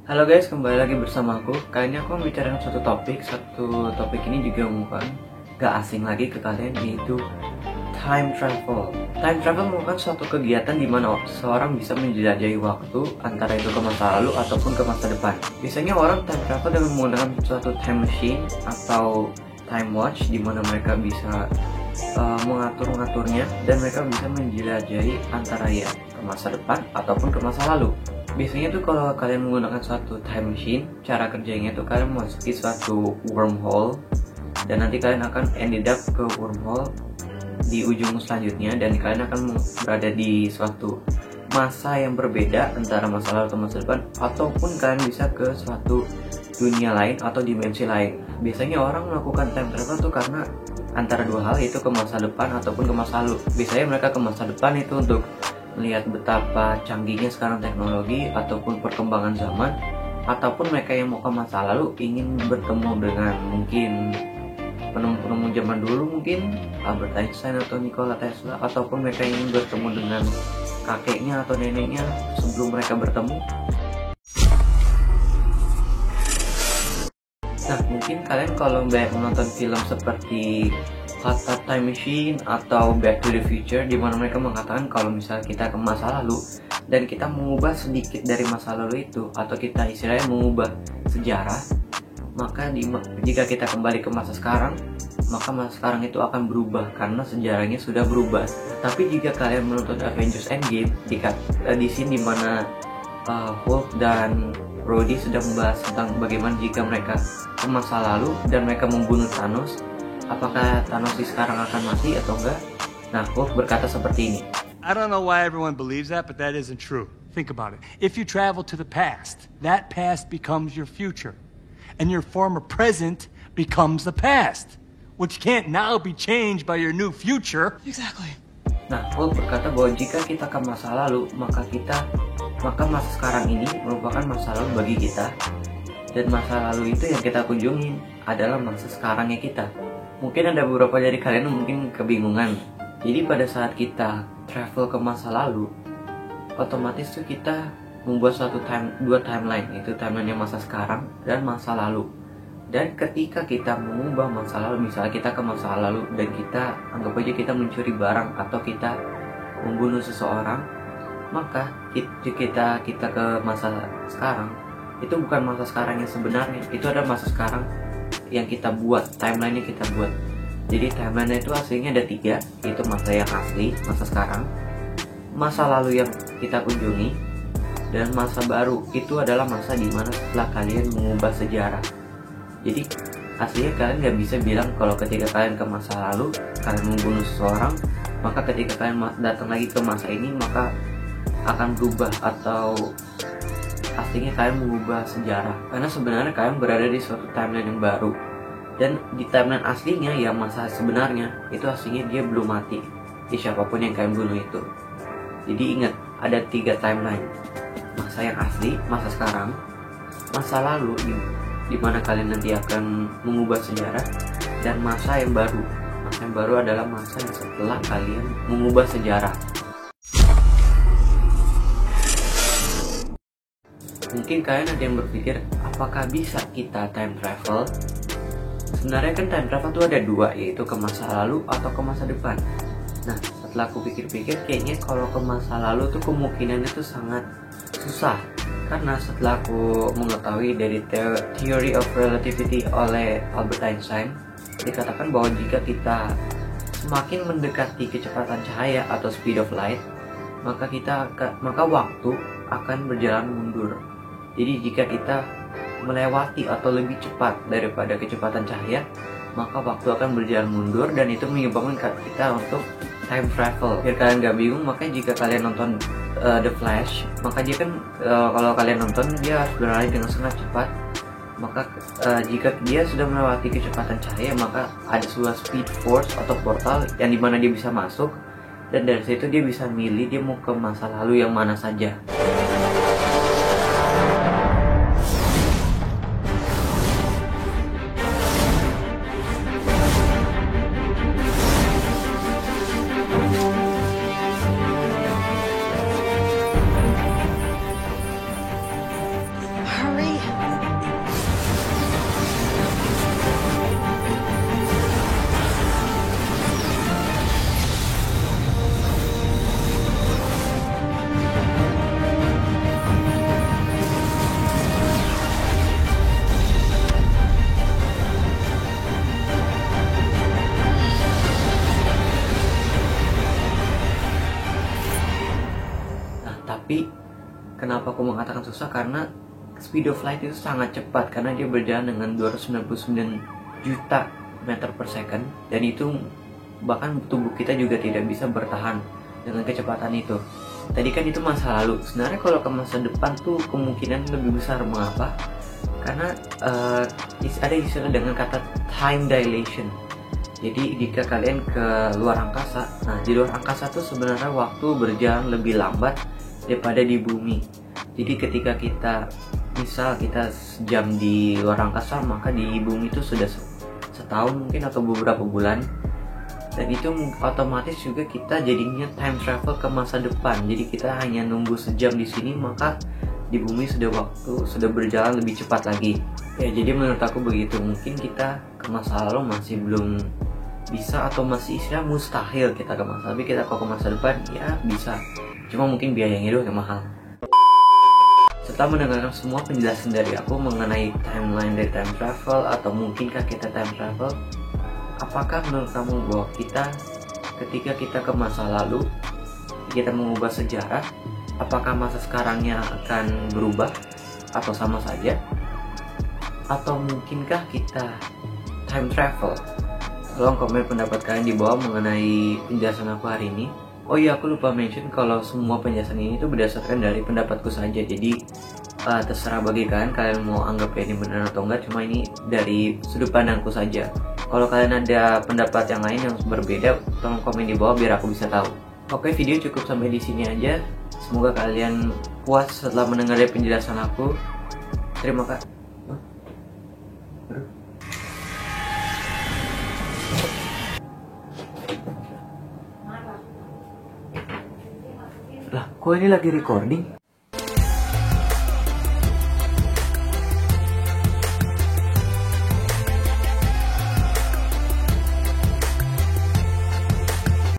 Halo guys, kembali lagi bersama aku. Kali ini aku membicarakan satu topik. Satu topik ini juga bukan gak asing lagi ke kalian, yaitu time travel. Time travel merupakan suatu kegiatan di mana seorang bisa menjelajahi waktu antara itu ke masa lalu ataupun ke masa depan. Biasanya orang time travel dengan menggunakan suatu time machine atau time watch, di mana mereka bisa mengatur-ngaturnya dan mereka bisa menjelajahi antara ya ke masa depan ataupun ke masa lalu. Biasanya tuh kalau kalian menggunakan suatu time machine, cara kerjanya tuh kalian memasuki suatu wormhole dan nanti kalian akan ended up ke wormhole di ujung selanjutnya, dan kalian akan berada di suatu masa yang berbeda antara masa lalu atau masa depan, ataupun kalian bisa ke suatu dunia lain atau dimensi lain. Biasanya orang melakukan time travel tuh karena antara dua hal, yaitu ke masa depan ataupun ke masa lalu. Biasanya mereka ke masa depan itu untuk melihat betapa canggihnya sekarang teknologi ataupun perkembangan zaman, ataupun mereka yang mau ke masa lalu ingin bertemu dengan mungkin penemu-penemu zaman dulu, mungkin Albert Einstein atau Nikola Tesla, ataupun mereka ingin bertemu dengan kakeknya atau neneknya sebelum mereka bertemu. Nah, mungkin kalian kalau banyak menonton film seperti Hot Tub Time Machine atau Back to the Future, di mana mereka mengatakan kalau misalnya kita ke masa lalu dan kita mengubah sedikit dari masa lalu itu, atau kita istilahnya mengubah sejarah, maka jika kita kembali ke masa sekarang, maka masa sekarang itu akan berubah karena sejarahnya sudah berubah. Tapi jika kalian menonton Avengers Endgame, di scene dimana Hulk dan Rhodey sudah membahas tentang bagaimana jika mereka ke masa lalu dan mereka membunuh Thanos, apakah Thanos sekarang akan mati atau enggak? Nah, Hulk berkata seperti ini. I don't know why everyone believes that, but that isn't true. Think about it. If you travel to the past, that past becomes your future. And your former present becomes the past, which can't now be changed by your new future. Exactly. Nah, Hulk berkata bahwa jika kita ke masa lalu, maka masa sekarang ini merupakan masa lalu bagi kita, dan masa lalu itu yang kita kunjungi adalah masa sekarangnya kita. Mungkin ada beberapa dari kalian yang mungkin kebingungan. Jadi pada saat kita travel ke masa lalu, otomatis tuh kita membuat dua timeline, yaitu timeline yang masa sekarang dan masa lalu. Dan ketika kita mengubah masa lalu, misalnya kita ke masa lalu dan kita anggap aja kita mencuri barang atau kita membunuh seseorang, maka kita ke masa sekarang, itu bukan masa sekarang yang sebenarnya, itu adalah masa sekarang yang kita buat, timeline yang kita buat. Jadi timeline itu aslinya ada 3, yaitu masa yang asli, masa sekarang, masa lalu yang kita kunjungi, dan masa baru. Itu adalah masa dimana setelah kalian mengubah sejarah. Jadi aslinya kalian gak bisa bilang kalau ketika kalian ke masa lalu kalian membunuh seseorang, maka ketika kalian datang lagi ke masa ini maka akan berubah, atau aslinya kalian mengubah sejarah. Karena sebenarnya kalian berada di suatu timeline yang baru, dan di timeline aslinya yang masa sebenarnya itu aslinya dia belum mati, di siapapun yang kalian bunuh itu. Jadi ingat, ada 3 timeline, masa yang asli, masa sekarang, masa lalu di mana kalian nanti akan mengubah sejarah, dan masa yang baru. Masa yang baru adalah masa yang setelah kalian mengubah sejarah. Mungkin kalian ada yang berpikir, apakah bisa kita time travel? Sebenarnya kan time travel itu ada 2, yaitu ke masa lalu atau ke masa depan. Nah, setelah aku pikir-pikir, kayaknya kalau ke masa lalu tuh kemungkinannya tuh sangat susah. Karena setelah aku mengetahui dari Theory of Relativity oleh Albert Einstein, dikatakan bahwa jika kita semakin mendekati kecepatan cahaya atau speed of light, maka waktu akan berjalan mundur. Jadi jika kita melewati atau lebih cepat daripada kecepatan cahaya, maka waktu akan berjalan mundur, dan itu menyebabkan kita untuk time travel. Biar kalian gak bingung, makanya jika kalian nonton The Flash, maka dia kan kalau kalian nonton dia harus berlari dengan sangat cepat. Maka jika dia sudah melewati kecepatan cahaya, maka ada sebuah speed force atau portal yang dimana dia bisa masuk, dan dari situ dia bisa milih dia mau ke masa lalu yang mana saja. Hurry Tapi kenapa aku mengatakan susah? Karena speed of light itu sangat cepat, karena dia berjalan dengan 299 juta meter per second, dan itu bahkan tubuh kita juga tidak bisa bertahan dengan kecepatan itu. Tadi kan itu masa lalu. Sebenarnya kalau ke masa depan tuh kemungkinan lebih besar. Mengapa? Karena ada istilah dengan kata time dilation. Jadi jika kalian ke luar angkasa, nah di luar angkasa tuh sebenarnya waktu berjalan lebih lambat daripada di bumi. Jadi ketika kita sejam di luar angkasa, maka di bumi itu sudah setahun mungkin atau beberapa bulan. Dan itu otomatis juga kita jadinya time travel ke masa depan. Jadi kita hanya nunggu sejam di sini, maka di bumi sudah berjalan lebih cepat lagi. Ya, jadi menurut aku begitu. Mungkin kita ke masa lalu masih belum bisa, atau masih istilah mustahil kita ke masa, tapi kita kalau ke masa depan ya bisa, cuma mungkin biayanya doang yang mahal. Setelah mendengarkan semua penjelasan dari aku mengenai timeline dari time travel, atau mungkinkah kita time travel, apakah menurut kamu bahwa ketika kita ke masa lalu kita mengubah sejarah, apakah masa sekarangnya akan berubah atau sama saja, atau mungkinkah kita time travel? Tolong komen pendapat kalian di bawah mengenai penjelasan aku hari ini. Oh iya, aku lupa mention kalau semua penjelasan ini tuh berdasarkan dari pendapatku saja. Jadi terserah bagi kalian mau anggap ini benar atau enggak. Cuma ini dari sudut pandangku saja. Kalau kalian ada pendapat yang lain yang berbeda, tolong komen di bawah biar aku bisa tahu. Oke, video cukup sampai di sini aja. Semoga kalian puas setelah mendengar penjelasan aku. Terima kasih. Lah, kok ini lagi recording?